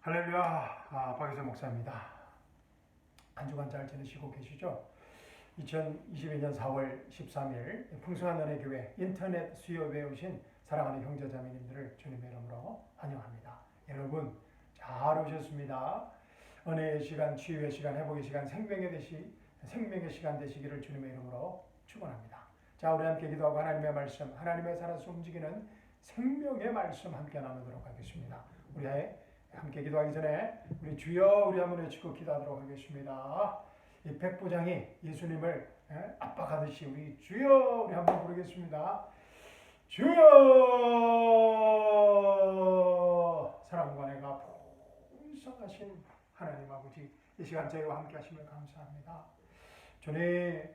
할렐루야, 박유선 목사입니다. 한 주간 잘 지내시고 계시죠? 2022년 4월 13일 풍성한 은혜 교회 인터넷 수요회에 오신 사랑하는 형제자매님들을 주님의 이름으로 환영합니다. 여러분 잘 오셨습니다. 은혜의 시간, 치유의 시간, 회복의 시간, 생명의 시간 되시기를 주님의 이름으로 축원합니다. 자, 우리 함께 기도하고 하나님의 말씀, 하나님의 살아서 움직이는 생명의 말씀 함께 나누도록 하겠습니다. 우리 함께 기도하기 전에 우리 주여 우리 한번 외치고 기도하도록 하겠습니다. 이 백부장이 예수님을 압박하듯이 우리 주여 우리 한번 부르겠습니다. 주여, 사랑과 내가 풍성하신 하나님 아버지, 이 시간 저희와 함께 하시면 감사합니다. 주님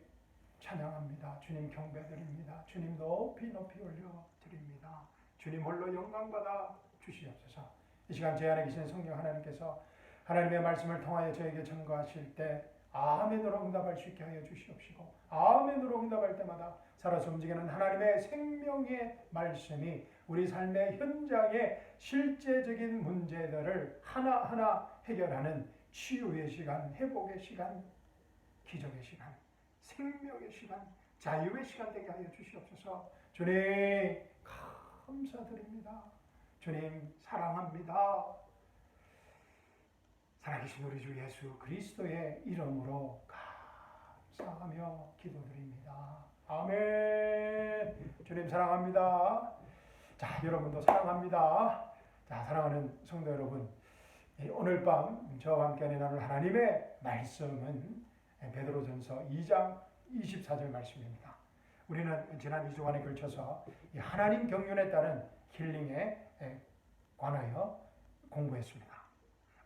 찬양합니다. 주님 경배드립니다. 주님 높이 올려드립니다. 주님 홀로 영광받아 주시옵소서. 이 시간 제 안에 계신 성령 하나님께서 하나님의 말씀을 통하여 저에게 증거하실 때 아멘으로 응답할 수 있게 하여 주시옵시고, 아멘으로 응답할 때마다 살아서 움직이는 하나님의 생명의 말씀이 우리 삶의 현장의 실제적인 문제들을 하나하나 해결하는 치유의 시간, 회복의 시간, 기적의 시간, 생명의 시간, 자유의 시간 되게 하여 주시옵소서. 주님 감사드립니다. 주님 사랑합니다. 살아계신 우리 주 예수 그리스도의 이름으로 감사하며 기도드립니다. 아멘. 주님 사랑합니다. 자, 여러분도 사랑합니다. 자, 사랑하는 성도 여러분, 오늘 밤 저와 함께 나눌 하나님의 말씀은 베드로전서 2장 24절 말씀입니다. 우리는 지난 2주간에 걸쳐서 하나님 경륜에 따른 힐링에 관하여 공부했습니다.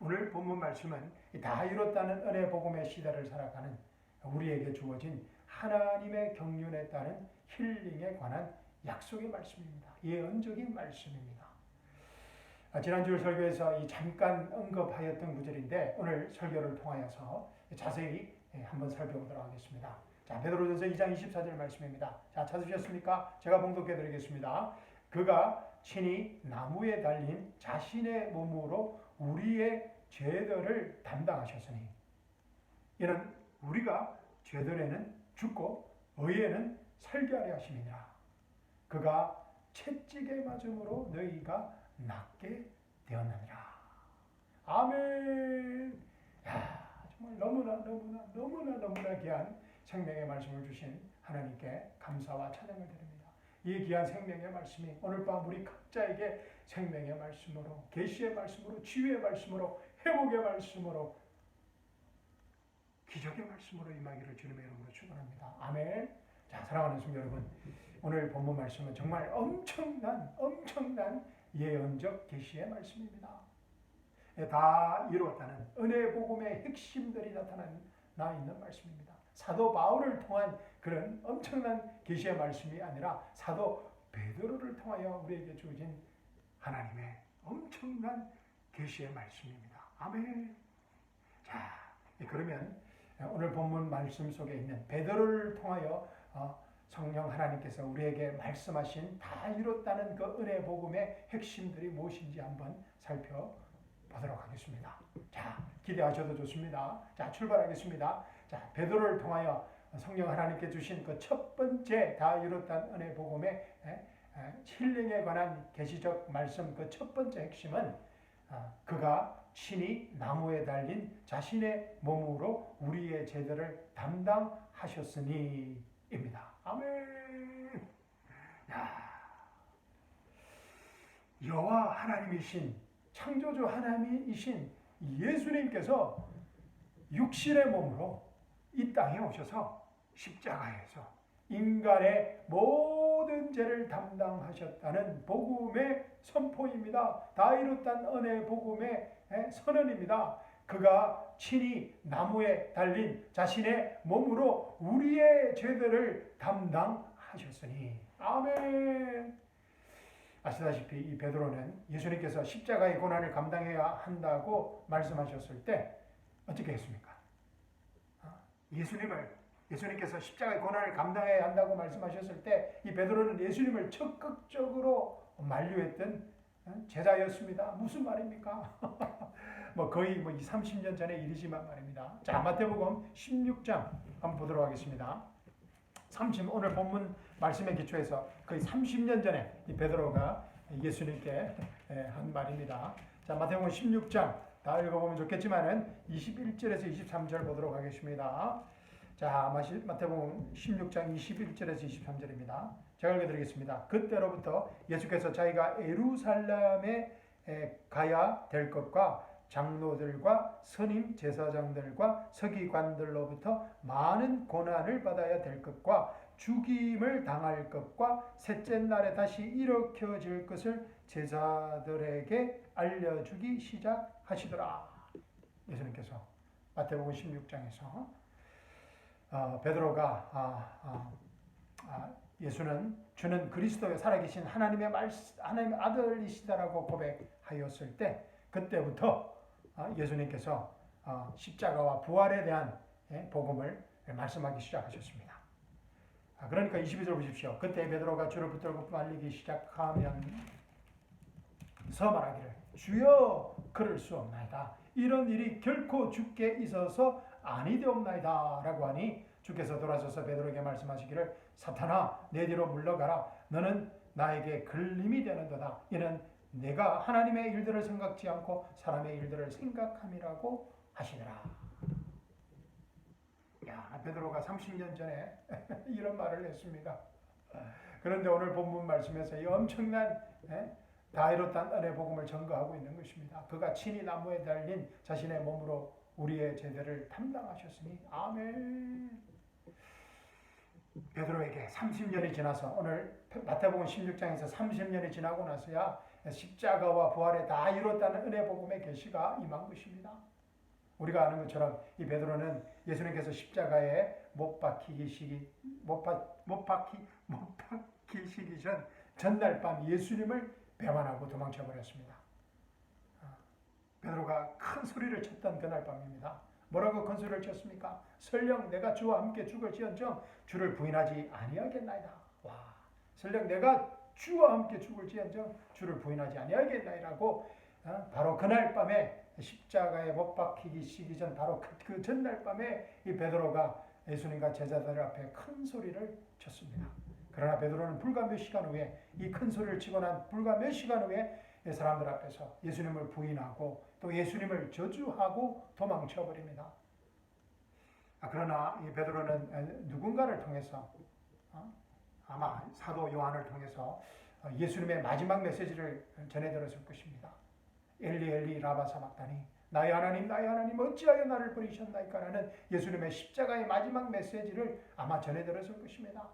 오늘 본문 말씀은 다 이뤘다는 은혜 복음의 시대를 살아가는 우리에게 주어진 하나님의 경륜에 따른 힐링에 관한 약속의 말씀입니다. 예언적인 말씀입니다. 지난주 설교에서 잠깐 언급하였던 구절인데 오늘 설교를 통하여서 자세히 한번 살펴보도록 하겠습니다. 자, 베드로전서 2장 24절 말씀입니다. 자, 찾으셨습니까? 제가 봉독해 드리겠습니다. 그가 친히 나무에 달린 자신의 몸으로 우리의 죄들을 담당하셨으니, 이는 우리가 죄들에는 죽고 의에는 살게 하려 하심이니라. 그가 채찍에 맞음으로 너희가 낫게 되었느니라. 아멘. 야, 정말 너무나 귀한 생명의 말씀을 주신 하나님께 감사와 찬양을 드립니다. 이 귀한 생명의 말씀이 오늘 밤 우리 각자에게 생명의 말씀으로, 계시의 말씀으로, 치유의 말씀으로, 회복의 말씀으로, 기적의 말씀으로 임하기를 주님의 이름으로 축원합니다. 아멘. 자, 사랑하는 성도 여러분, 오늘 본문 말씀은 정말 엄청난 예언적 계시의 말씀입니다. 다 이루었다는 은혜 복음의 핵심들이 나타나 있는 말씀입니다. 사도 바울을 통한 그런 엄청난 계시의 말씀이 아니라 사도 베드로를 통하여 우리에게 주어진 하나님의 엄청난 계시의 말씀입니다. 아멘. 자, 그러면 오늘 본문 말씀 속에 있는 베드로를 통하여 성령 하나님께서 우리에게 말씀하신 다 이뤘다는 그 은혜 복음의 핵심들이 무엇인지 한번 살펴보도록 하겠습니다. 자, 기대하셔도 좋습니다. 자, 출발하겠습니다. 자, 베드로를 통하여 성령 하나님께 주신 그 첫 번째 다 이뤘다는 은혜 복음의 힐링에 관한 계시적 말씀, 그 첫 번째 핵심은 그가 친히 나무에 달린 자신의 몸으로 우리의 죄들을 담당하셨으니입니다. 아멘. 여호와 하나님이신, 창조주 하나님이신 예수님께서 육신의 몸으로 이 땅에 오셔서 십자가에서 인간의 모든 죄를 담당하셨다는 복음의 선포입니다. 다 이뤘다는 은혜 복음의 선언입니다. 그가 친히 나무에 달린 자신의 몸으로 우리의 죄들을 담당하셨으니. 아멘. 아시다시피 이 베드로는 예수님께서 십자가의 고난을 감당해야 한다고 말씀하셨을 때 어떻게 했습니까? 예수님께서 십자가의 고난을 감당해야 한다고 말씀하셨을 때 이 베드로는 예수님을 적극적으로 만류했던 제자였습니다. 무슨 말입니까? 뭐 거의 뭐 30년 전의 일이지만 말입니다. 자, 마태복음 16장 한번 보도록 하겠습니다. 오늘 본문 말씀에 기초해서 거의 30년 전에 이 베드로가 예수님께 한 말입니다. 자, 마태복음 16장 다 읽어보면 좋겠지만은 21절에서 23절 보도록 하겠습니다. 자, 마태복음 16장 21절에서 23절입니다. 제가 읽어드리겠습니다. 그때로부터 예수께서 자기가 예루살렘에 가야 될 것과 장로들과 선임 제사장들과 서기관들로부터 많은 고난을 받아야 될 것과 죽임을 당할 것과 셋째 날에 다시 일으켜질 것을 제자들에게 알려주기 시작하시더라. 예수님께서 마태복음 16장에서 베드로가 주는 그리스도의 살아계신 하나님의 아들이시다라고 고백하였을 때 그때부터 예수님께서 십자가와 부활에 대한 복음을 말씀하기 시작하셨습니다. 그러니까 22절 보십시오. 그때 베드로가 주를 붙들고 말리기 시작하면서 말하기를 주여 그럴 수 없나이다. 이런 일이 결코 주께 있어서 아니되옵나이다 라고 하니 주께서 돌아서서 베드로에게 말씀하시기를 사탄아 내 뒤로 물러가라. 너는 나에게 걸림이 되는도다. 이는 내가 하나님의 일들을 생각지 않고 사람의 일들을 생각함이라고 하시더라. 야, 베드로가 30년 전에 이런 말을 했습니다. 그런데 오늘 본문 말씀에서 이 엄청난 다 이뤘단 은혜 복음을 전거하고 있는 것입니다. 그가 친히 나무에 달린 자신의 몸으로 우리의 죄들을 담당하셨으니 아멘. 베드로에게 30년이 지나서 오늘 마태복음 16장에서 30년이 지나고 나서야 십자가와 부활에 다 이뤘다는 은혜 복음의 계시가 임한 것입니다. 우리가 아는 것처럼 이 베드로는 예수님께서 십자가에 못 박히시기 전 전날 밤 예수님을 배반하고 도망쳐 버렸습니다. 베드로가 큰 소리를 쳤던 그날 밤입니다. 뭐라고 큰 소리를 쳤습니까? 설령 내가 주와 함께 죽을지언정 주를 부인하지 아니하겠나이다. 와, 설령 내가 주와 함께 죽을지언정 주를 부인하지 아니하겠나이라고 바로 그날 밤에 십자가에 못 박히기 전 바로 그 전날 밤에 이 베드로가 예수님과 제자들 앞에 큰 소리를 쳤습니다. 그러나 베드로는 불과 몇 시간 후에 이 큰 소리를 치고 난 불과 몇 시간 후에 사람들 앞에서 예수님을 부인하고 또 예수님을 저주하고 도망쳐 버립니다. 그러나 이 베드로는 누군가를 통해서 아마 사도 요한을 통해서 예수님의 마지막 메시지를 전해 들었을 것입니다. 엘리 엘리 라바 사박다니 나의 하나님 어찌하여 나를 버리셨나이까 라는 예수님의 십자가의 마지막 메시지를 아마 전해 들었을 것입니다.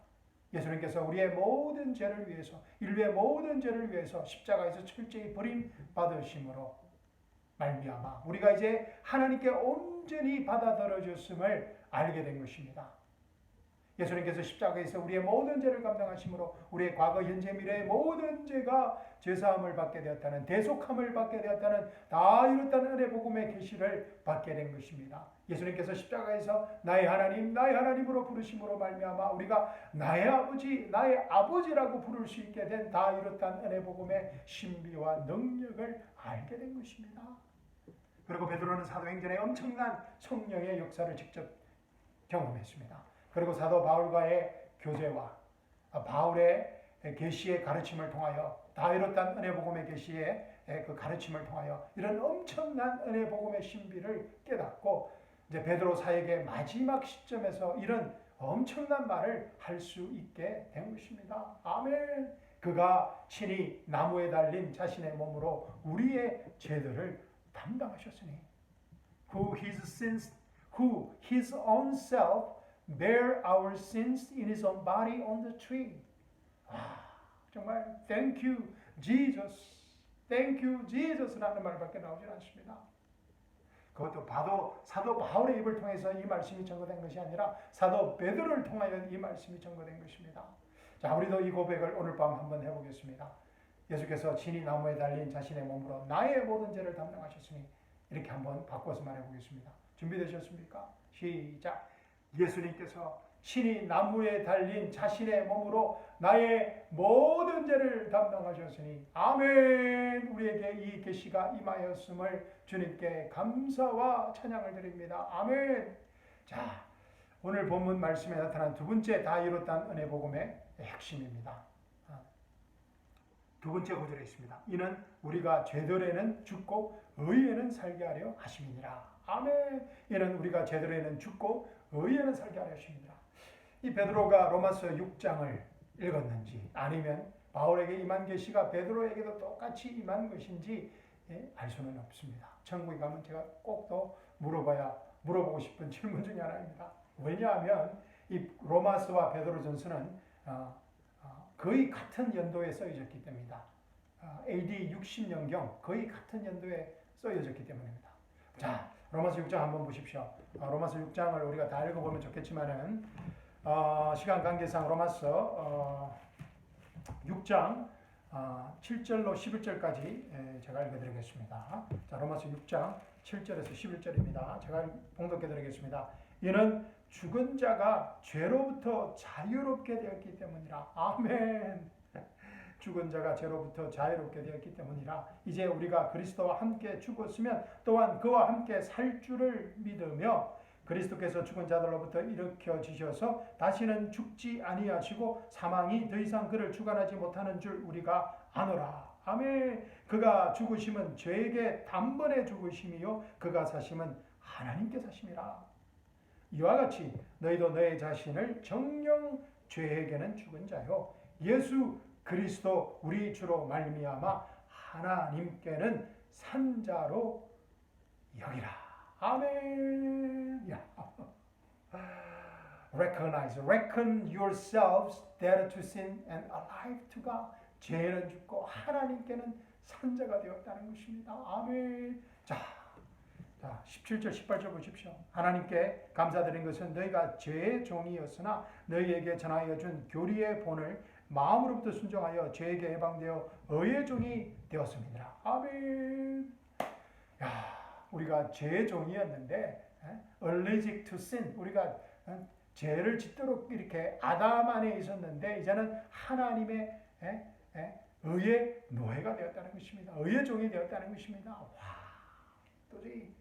예수님께서 우리의 모든 죄를 위해서 인류의 모든 죄를 위해서 십자가에서 철저히 버림받으심으로 말미암아 우리가 이제 하나님께 온전히 받아들여졌음을 알게 된 것입니다. 예수님께서 십자가에서 우리의 모든 죄를 감당하심으로 우리의 과거, 현재, 미래의 모든 죄가 죄사함을 받게 되었다는 대속함을 받게 되었다는 다 이뤘다는 은혜 복음의 계시를 받게 된 것입니다. 예수님께서 십자가에서 나의 하나님으로 부르심으로 말미암아 우리가 나의 아버지라고 부를 수 있게 된 다 이뤘다는 은혜 복음의 신비와 능력을 알게 된 것입니다. 그리고 베드로는 사도행전의 엄청난 성령의 역사를 직접 경험했습니다. 그리고 사도 바울과의 교제와 바울의 계시의 가르침을 통하여 다 이뤘다는 은혜 복음의 계시의 그 가르침을 통하여 이런 엄청난 은혜 복음의 신비를 깨닫고 이제 베드로 사역의 마지막 시점에서 이런 엄청난 말을 할 수 있게 된 것입니다. 아멘. 그가 친히 나무에 달린 자신의 몸으로 우리의 죄들을 담당하셨으니 who his own self bear our sins in his own body on the tree. 정말 thank you Jesus라는 말밖에 나오지 않습니다. 그것도 사도 바울의 입을 통해서 이 말씀이 전거된 것이 아니라 사도 베드로를 통하여 이 말씀이 전거된 것입니다. 자, 우리도 이 고백을 오늘 밤 한번 해보겠습니다. 예수께서 친히 나무에 달린 자신의 몸으로 나의 모든 죄를 담당하셨으니 이렇게 한번 바꿔서 말해보겠습니다. 준비되셨습니까? 시작. 예수님께서 신이 나무에 달린 자신의 몸으로 나의 모든 죄를 담당하셨으니 아멘. 우리에게 이 계시가 임하였음을 주님께 감사와 찬양을 드립니다. 아멘. 자, 오늘 본문 말씀에 나타난 두 번째 다 이뤘다는 은혜 복음의 핵심입니다. 두 번째 구절에 있습니다. 이는 우리가 죄들에는 죽고 의에는 살게 하려 하심이니라. 아멘. 이는 우리가 죄들에는 죽고 의에는 살게 하려 하심이니라. 이 베드로가 로마서 6장을 읽었는지 아니면 바울에게 임한 계시가 베드로에게도 똑같이 임한 것인지 알 수는 없습니다. 천국에 가면 제가 꼭 또 물어보고 싶은 질문 중에 하나입니다. 왜냐하면 이 로마서와 베드로전서는 거의 같은 연도에 쓰여졌기 때문이다. AD 60년경 거의 같은 연도에 쓰여졌기 때문입니다. 자, 로마서 6장 한번 보십시오. 로마서 6장을 우리가 다 읽어보면 좋겠지만은 시간 관계상 로마서 6장 7절로 11절까지 제가 읽어드리겠습니다. 자, 로마서 6장 7절에서 11절입니다. 제가 봉독해드리겠습니다. 이는 죽은 자가 죄로부터 자유롭게 되었기 때문이라. 아멘. 죽은 자가 죄로부터 자유롭게 되었기 때문이라. 이제 우리가 그리스도와 함께 죽었으면 또한 그와 함께 살 줄을 믿으며 그리스도께서 죽은 자들로부터 일으켜지셔서 다시는 죽지 아니하시고 사망이 더 이상 그를 주관하지 못하는 줄 우리가 아노라. 아멘. 그가 죽으심은 죄에게 단번에 죽으심이요 그가 사심은 하나님께 사심이라. 이와 같이 너희도 너희 자신을 정령 죄에게는 죽은 자요 예수 그리스도 우리 주로 말미암아 하나님께는 산 자로 여기라. 아멘. Reckon yourselves dead to sin and alive to God. 죄는 죽고 하나님께는 산 자가 되었다는 것입니다. 아멘. 자, 17절 18절 보십시오. 하나님께 감사드린 것은 너희가 죄의 종이었으나 너희에게 전하여 준 교리의 본을 마음으로부터 순종하여 죄에게 해방되어 의의 종이 되었습니다. 아멘. 우리가 죄의 종이었는데 allergic to sin, 우리가 죄를 짓도록 이렇게 아담 안에 있었는데 이제는 하나님의 의의 노예가 되었다는 것입니다. 의의 종이 되었다는 것입니다. 도저히.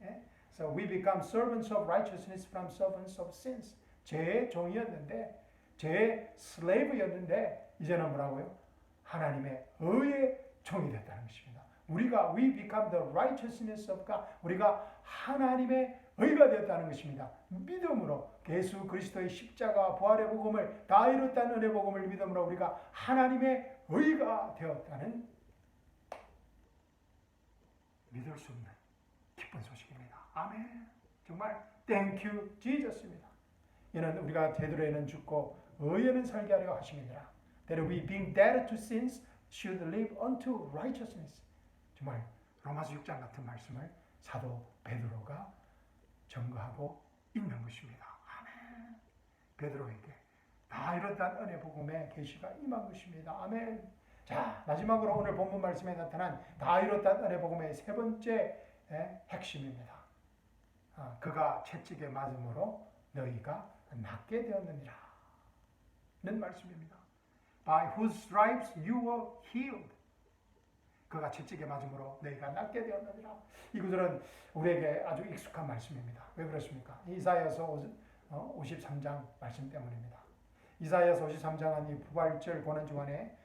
So we become servants of righteousness from servants of sins. 죄의 종이었는데, 죄의 slave였는데 이제는 뭐라고요? 하나님의 의의 종이 됐다는 것입니다. 우리가 we become the righteousness of God. 우리가 하나님의 의가 되었다는 것입니다. 믿음으로 예수 그리스도의 십자가 부활의 복음을 다 이뤘다는 은혜 복음을 믿음으로 우리가 하나님의 의가 되었다는 믿을 수 없는 기쁜 소식입니다. 아멘. 정말 Thank you Jesus입니다. 이는 우리가 죄들에는 죽고 의에는 살게 하려 하심이니라. That we being dead to sins should live unto righteousness. 정말 로마서 6장 같은 말씀을 사도 베드로가 증거하고 있는 것입니다. 아멘. 베드로에게 다 이뤘다는 은혜 복음의 계시가 임한 것입니다. 아멘. 자, 마지막으로 오늘 본문 말씀에 나타난 다 이뤘다는 은혜 복음의 세 번째 핵심입니다. 그가 채찍에 맞음으로 너희가 낫게 되었느니라 는 말씀입니다. By whose stripes you were healed. 그가 채찍에 맞음으로 너희가 낫게 되었느니라. 이 구절은 우리에게 아주 익숙한 말씀입니다. 왜 그렇습니까? 이사야서 53장 말씀 때문입니다. 이사야서 53장은 이 부활절 고난 주간에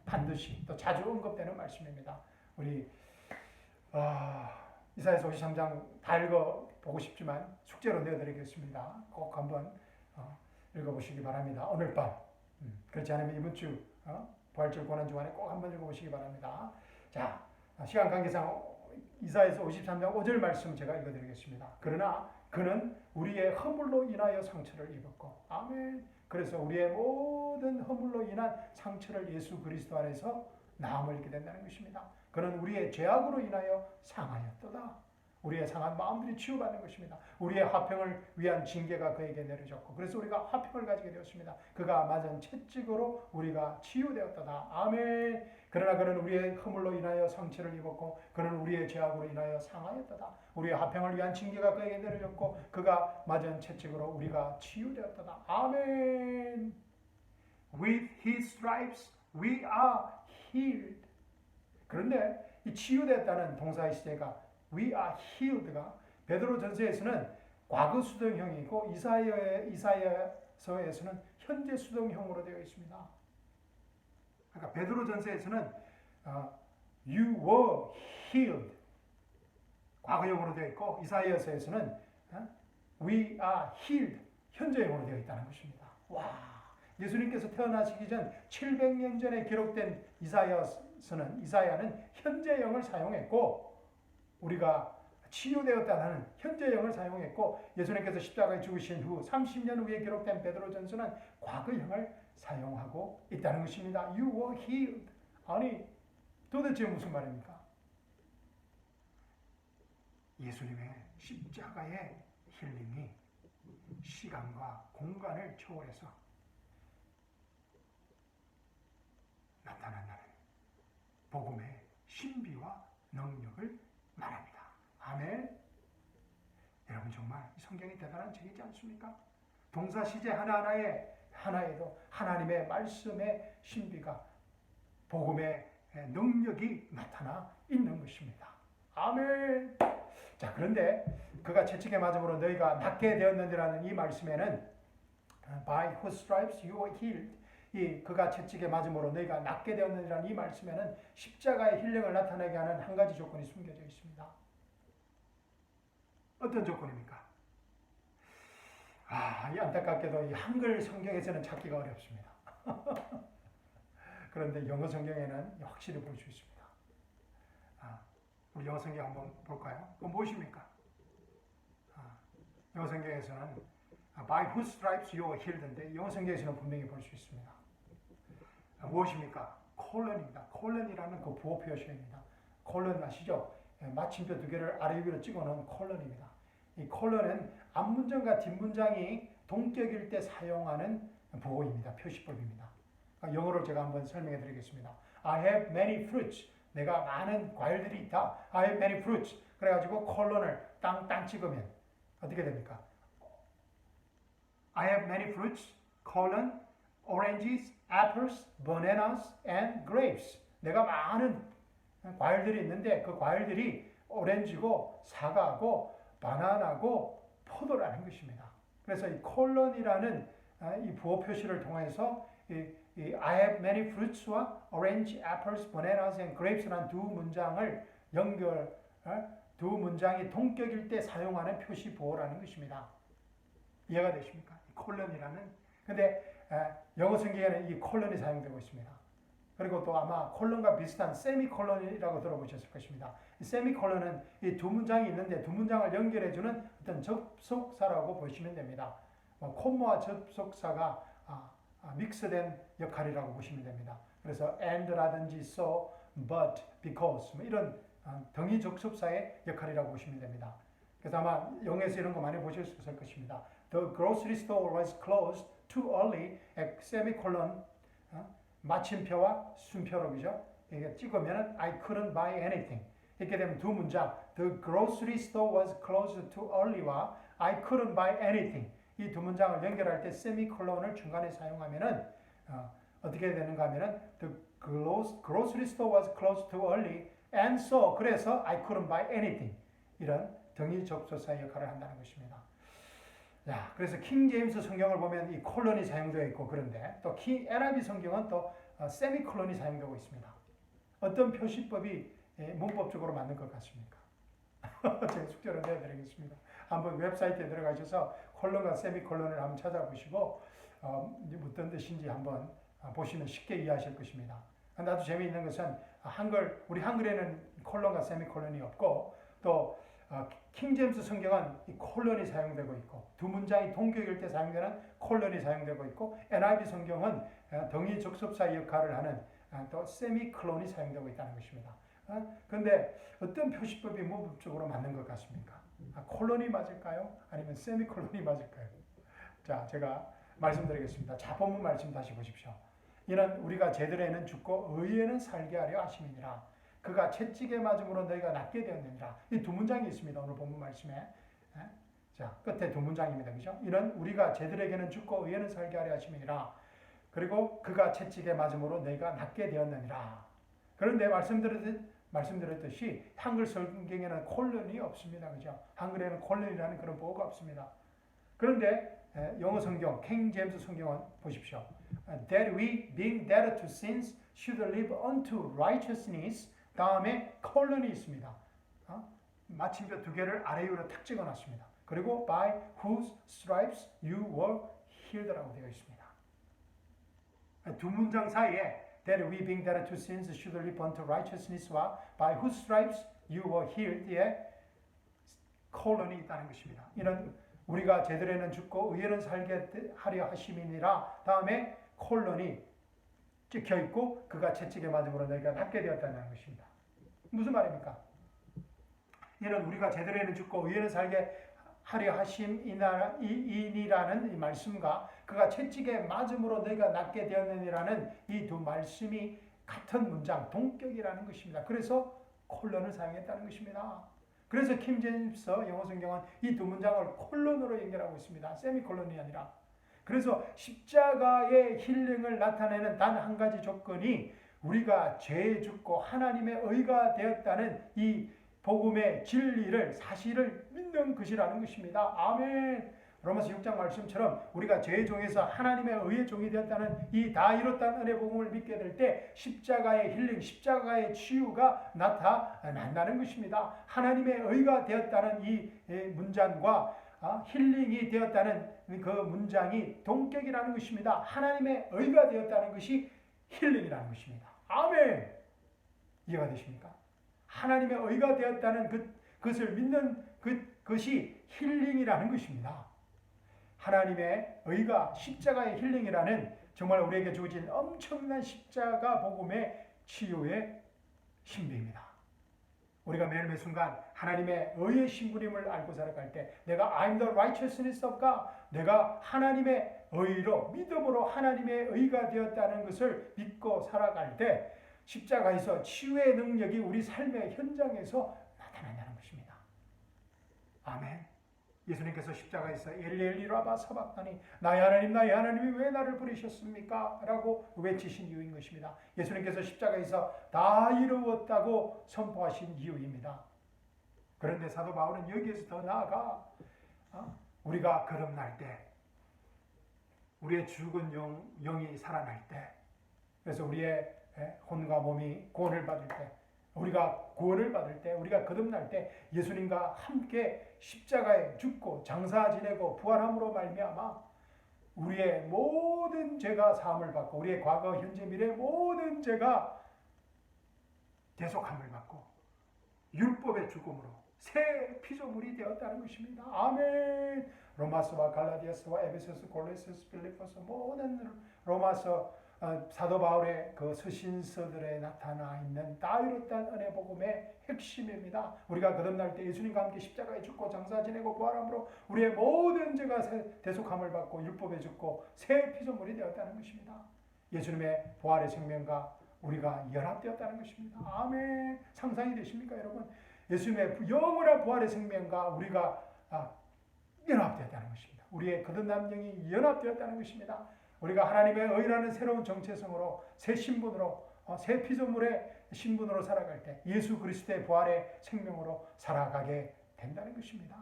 반드시 또 자주 언급되는 말씀입니다. 우리 이사야서 53장 다 읽어보고 싶지만 숙제로 내어드리겠습니다. 꼭 한번 읽어보시기 바랍니다. 오늘 밤, 그렇지 않으면 이번 주 부활절 고난 주간에 꼭 한번 읽어보시기 바랍니다. 자, 시간 관계상 이사야서 53장 5절 말씀 제가 읽어드리겠습니다. 그러나 그는 우리의 허물로 인하여 상처를 입었고, 아멘. 그래서 우리의 모든 허물로 인한 상처를 예수 그리스도 안에서 나음을 입게 된다는 것입니다. 그는 우리의 죄악으로 인하여 상하였도다. 우리의 상한 마음들이 치유받는 것입니다. 우리의 화평을 위한 징계가 그에게 내려졌고 그래서 우리가 화평을 가지게 되었습니다. 그가 맞은 채찍으로 우리가 치유되었도다. 아멘. 그러나 그는 우리의 허물로 인하여 상처를 입었고 그는 우리의 죄악으로 인하여 상하였도다. 우리의 화평을 위한 징계가 그에게 내려졌고 그가 맞은 채찍으로 우리가 치유되었도다. 아멘. With his stripes we are healed. 그런데 이 치유됐다는 동사의 시제가 we are healed가 베드로 전서에서는 과거 수동형이고 이사야서에서는 현재 수동형으로 되어 있습니다. 그러니까 베드로 전서에서는 you were healed 과거형으로 되어 있고 이사야서에서는 we are healed 현재형으로 되어 있다는 것입니다. 와, 예수님께서 태어나시기 전 700년 전에 기록된 이사야는 현재형을 사용했고 우리가 치유되었다는 현재형을 사용했고 예수님께서 십자가에 죽으신 후 30년 후에 기록된 베드로전서는 과거형을 사용하고 있다는 것입니다. You were healed. 아니 도대체 무슨 말입니까? 예수님의 십자가의 힐링이 시간과 공간을 초월해서 나타난다는 복음의 신비와 능력을 말합니다. 아멘. 여러분 정말 이 성경이 대단한 책이지 않습니까? 동사 시제 하나에도 하나님의 말씀의 신비가 복음의 능력이 나타나 있는 것입니다. 아멘. 자, 그런데 그가 채찍에 맞음으로 너희가 낫게 되었는지라는 이 말씀에는 by whose stripes you were healed 이 그가 채찍에 맞음으로 너희가 낫게 되었느니라는 이 말씀에는 십자가의 힐링을 나타내게 하는 한 가지 조건이 숨겨져 있습니다. 어떤 조건입니까? 이 안타깝게도 이 한글 성경에서는 찾기가 어렵습니다. 그런데 영어 성경에는 확실히 볼 수 있습니다. 우리 영어 성경 한번 볼까요? 그건 무엇입니까? 영어 성경에서는 by whose stripes you were healed인데 영어 성경에서는 분명히 볼 수 있습니다. 무엇입니까? 콜론입니다. 콜론이라는 그 부호 표시입니다. 콜론 아시죠? 마침표 두 개를 아래 위로 찍어놓은 콜론입니다. 이 콜론은 앞문장과 뒷문장이 동격일 때 사용하는 부호입니다. 표시법입니다. 영어로 제가 한번 설명해 드리겠습니다. I have many fruits. 내가 많은 과일들이 있다. I have many fruits. 그래가지고 콜론을 땅 찍으면 어떻게 됩니까? I have many fruits, colon, oranges, apples, bananas, and grapes. 내가 많은 과일들이 있는데 그 과일들이 오렌지고 사과고 바나나고 포도라는 것입니다. 그래서 이 콜론이라는 이 부호 표시를 통해서 I have many fruits와 orange, apples, bananas, and grapes라는 두 문장을 두 문장이 동격일 때 사용하는 표시 부호라는 것입니다. 이해가 되십니까? 콜론이라는. 근데 영어 성경에는 이 콜론이 사용되고 있습니다. 그리고 또 아마 콜론과 비슷한 세미콜론이라고 들어보셨을 것입니다. 이 세미콜론은 이 두 문장이 있는데 두 문장을 연결해주는 어떤 접속사라고 보시면 됩니다. 콤마와 접속사가 믹스된 역할이라고 보시면 됩니다. 그래서 and라든지 so, but, because 이런 등위 접속사의 역할이라고 보시면 됩니다. 그래서 아마 영어에서 이런 거 많이 보실 수 있을 것입니다. The grocery store was closed too early at semicolon. 마침표와 순표로 그죠? 이게 찍으면 I couldn't buy anything. 이렇게 되면 두 문장 The grocery store was closed too early와 I couldn't buy anything. 이 두 문장을 연결할 때 세미콜론을 중간에 사용하면은 어떻게 되는가 하면은 The grocery store was closed too early and so 그래서 I couldn't buy anything. 이런 등위 접속사의 역할을 한다는 것입니다. 자, 그래서 킹 제임스 성경을 보면 이 콜론이 사용되어 있고 그런데 또 NIV 성경은 또 세미콜론이 사용되고 있습니다. 어떤 표시법이 문법적으로 맞는 것 같습니까? 제가 숙제를 내드리겠습니다. 한번 웹사이트에 들어가셔서 콜론과 세미콜론을 한번 찾아보시고 어떤 뜻인지 한번 보시면 쉽게 이해하실 것입니다. 아주 재미있는 것은 우리 한글에는 콜론과 세미콜론이 없고 또 킹제임스 성경은 이 콜론이 사용되고 있고 두 문장이 동격일 때 사용되는 콜론이 사용되고 있고 NIV 성경은 등위 접속사 역할을 하는 또 세미콜론이 사용되고 있다는 것입니다. 그런데 어떤 표시법이 문법적으로 맞는 것 같습니까? 콜론이 맞을까요? 아니면 세미콜론이 맞을까요? 자, 제가 말씀드리겠습니다. 자, 본문 말씀 다시 보십시오. 이는 우리가 제들에는 죽고 의에는 살게 하려 하심이니라. 그가 채찍에 맞음으로 너희가 낫게 되었느니라. 이 두 문장이 있습니다. 오늘 본문 말씀에. 자, 끝에 두 문장입니다. 그죠? 이는 우리가 제들에게는 죽고 의에는 살게 하려 하심이니라. 그리고 그가 채찍에 맞음으로 너희가 낫게 되었느니라. 그런데 말씀드렸듯이 한글 성경에는 콜론이 없습니다. 그죠? 한글에는 콜론이라는 그런 보호가 없습니다. 그런데 영어 성경, 킹 제임스 성경은 보십시오. That we being dead to sins should live unto righteousness 다음에 콜론이 있습니다. 마침표 두 개를 아래 위로 탁 찍어놨습니다. 그리고 by whose stripes you were healed라고 되어 있습니다. 두 문장 사이에 that we being dead to sins should live unto righteousness와 by whose stripes you were healed의 콜론이 있다는 것입니다. 이는 우리가 제들에는 죽고 의에는 살게 하려 하심이니라. 다음에 콜론이 찍혀 있고 그가 채찍에 맞음으로 너희가 낫게 되었다는 것입니다. 무슨 말입니까? 이는 우리가 제들에는 죽고 의에는 살게 하려 하심이니라는 이 말씀과 그가 채찍에 맞음으로 너희가 낫게 되었느니라는 이 두 말씀이 같은 문장, 동격이라는 것입니다. 그래서 콜론을 사용했다는 것입니다. 그래서 킹 제임스 영어 성경은 이 두 문장을 콜론으로 연결하고 있습니다. 세미콜론이 아니라. 그래서 십자가의 힐링을 나타내는 단 한 가지 조건이 우리가 죄에 죽고 하나님의 의가 되었다는 이 복음의 진리를, 사실을 믿는 것이라는 것입니다. 아멘. 로마서 6장 말씀처럼 우리가 죄의 종에서 하나님의 의의 종이 되었다는 이 다 이뤘다는 은혜 복음을 믿게 될 때 십자가의 힐링, 십자가의 치유가 나타난다는 것입니다. 하나님의 의가 되었다는 이 문장과 힐링이 되었다는 그 문장이 동격이라는 것입니다. 하나님의 의가 되었다는 것이 힐링이라는 것입니다. 아멘. 이해가 되십니까? 하나님의 의가 되었다는 그것을 믿는 그것이 힐링이라는 것입니다. 하나님의 의가 십자가의 힐링이라는 정말 우리에게 주어진 엄청난 십자가 복음의 치유의 신비입니다. 우리가 매일매 순간 하나님의 의의 신분임을 알고 살아갈 때 내가 I'm the righteousness of God, 내가 하나님의 의로 믿음으로 하나님의 의가 되었다는 것을 믿고 살아갈 때 십자가에서 치유의 능력이 우리 삶의 현장에서 나타난다는 것입니다. 아멘. 예수님께서 십자가에서 엘리 라마 사박다니 나의 하나님 나의 하나님이 왜 나를 부르셨습니까? 라고 외치신 이유인 것입니다. 예수님께서 십자가에서 다 이루었다고 선포하신 이유입니다. 그런데 사도 바울은 여기에서 더 나아가 우리가 거듭날 때 우리의 죽은 영이 살아날 때 그래서 우리의 혼과 몸이 구원을 받을 때 우리가 구원을 받을 때 우리가 거듭날 때 예수님과 함께 십자가에 죽고 장사 지내고 부활함으로 말미암아 우리의 모든 죄가 사함을 받고 우리의 과거 현재 미래 모든 죄가 대속함을 받고 율법의 죽음으로 새 피조물이 되었다는 것입니다. 아멘. 로마서와 갈라디아서와 에베소서, 골로새서, 빌립보서 모든 로마서 사도 바울의 그 서신서들에 나타나 있는 다 이뤘다는 은혜 복음의 핵심입니다. 우리가 거듭날 때 예수님과 함께 십자가에 죽고 장사 지내고 부활함으로 우리의 모든 죄가 대속함을 받고 율법에 죽고 새 피조물이 되었다는 것입니다. 예수님의 부활의 생명과 우리가 연합되었다는 것입니다. 아멘. 상상이 되십니까, 여러분? 예수님의 영원한 부활의 생명과 우리가 연합되었다는 것입니다. 우리의 거듭난 영이 연합되었다는 것입니다. 우리가 하나님의 의라는 새로운 정체성으로 새 신분으로 새 피조물의 신분으로 살아갈 때 예수 그리스도의 부활의 생명으로 살아가게 된다는 것입니다.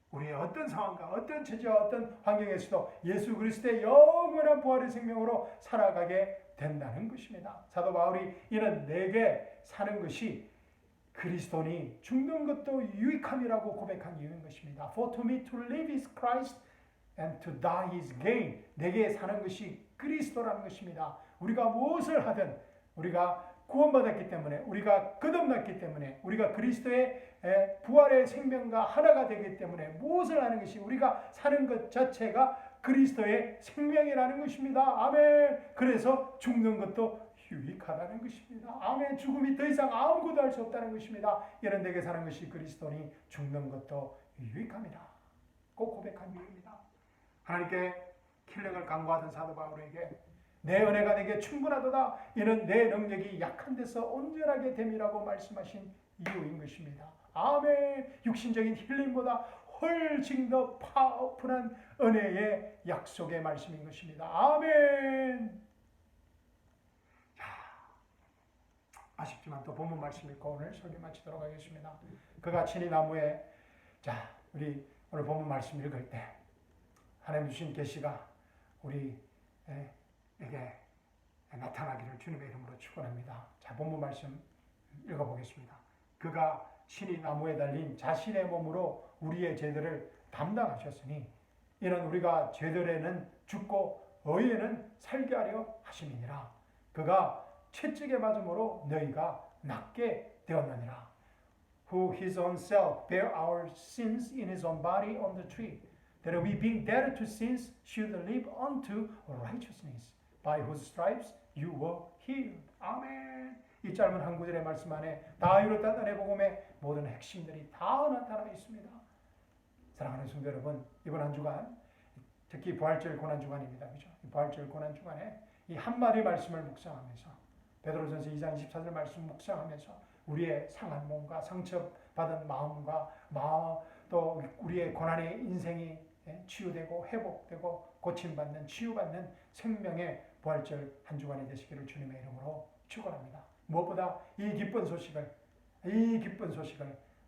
우리의 어떤 상황과 어떤 처지와 어떤 환경에서도 예수 그리스도의 영원한 부활의 생명으로 살아가게 된다는 것입니다. 사도 바울이 이는 내게 사는 것이 그리스도니 죽는 것도 유익함이라고 고백한 이유인 것입니다. For to me to live is Christ and to die is gain. 내게 사는 것이 그리스도라는 것입니다. 우리가 무엇을 하든 우리가 구원받았기 때문에 우리가 거듭났기 때문에 우리가 그리스도의 부활의 생명과 하나가 되기 때문에 무엇을 하는 것이 우리가 사는 것 자체가 그리스도의 생명이라는 것입니다. 아멘. 그래서 죽는 것도 유익하다는 것입니다. 아멘. 죽음이 더 이상 아무것도 할 수 없다는 것입니다. 이런 내게 사는 것이 그리스도니 죽는 것도 유익합니다. 꼭 고백한 이유입니다. 하나님께 힐링을 간구하던 사도 바울에게 내 은혜가 내게 충분하도다. 이는 내 능력이 약한 데서 온전하게 됨이라고 말씀하신 이유인 것입니다. 아멘. 육신적인 힐링보다 훨씬 더 파워풀한 은혜의 약속의 말씀인 것입니다. 아멘. 아쉽지만 또 본문 말씀 읽고 오늘 설교 마치도록 하겠습니다. 그가 친히 나무에, 자, 우리 오늘 본문 말씀 읽을 때 하나님 주신 계시가 우리에게 나타나기를 주님의 이름으로 축원합니다. 자, 본문 말씀 읽어보겠습니다. 그가 친히 나무에 달린 자신의 몸으로 우리의 죄들을 담당하셨으니 이는 우리가 죄들에는 죽고 의에는 살게 하려 하심이니라. 그가 채찍에 맞음으로 너희가 낫게 되었느니라. Who his own self bare our sins in his own body on the tree, that we being dead to sins should live unto righteousness, by whose stripes you were healed. 아멘. 이 짧은 한 구절의 말씀 안에 다 이뤘다 은혜 복음의 모든 핵심들이 다 나타나 있습니다. 사랑하는 성도 여러분, 이번 한 주간 특히 부활절 고난 주간입니다. 그죠? 부활절 고난 주간에 이 한마디 말씀을 묵상하면서 베드로전서 2장 24절 말씀 묵상하면서 우리의 상한 몸과 상처받은 마음과 또 우리의 고난의 인생이 치유되고 회복되고 고침받는 치유받는 생명의 부활절 한 주간이 되시기를 주님의 이름으로 축원합니다. 무엇보다 이 기쁜 소식을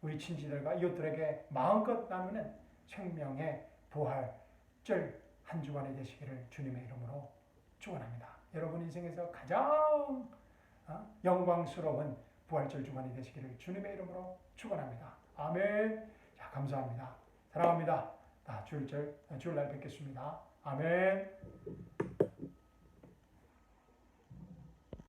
우리 친지들과 이웃들에게 마음껏 나누는 생명의 부활절 한 주간이 되시기를 주님의 이름으로 축원합니다. 여러분 인생에서 가장 영광스러운 부활절 주간이 되시기를 주님의 이름으로 축원합니다. 아멘. 자, 감사합니다. 사랑합니다. 주일날 뵙겠습니다. 아멘.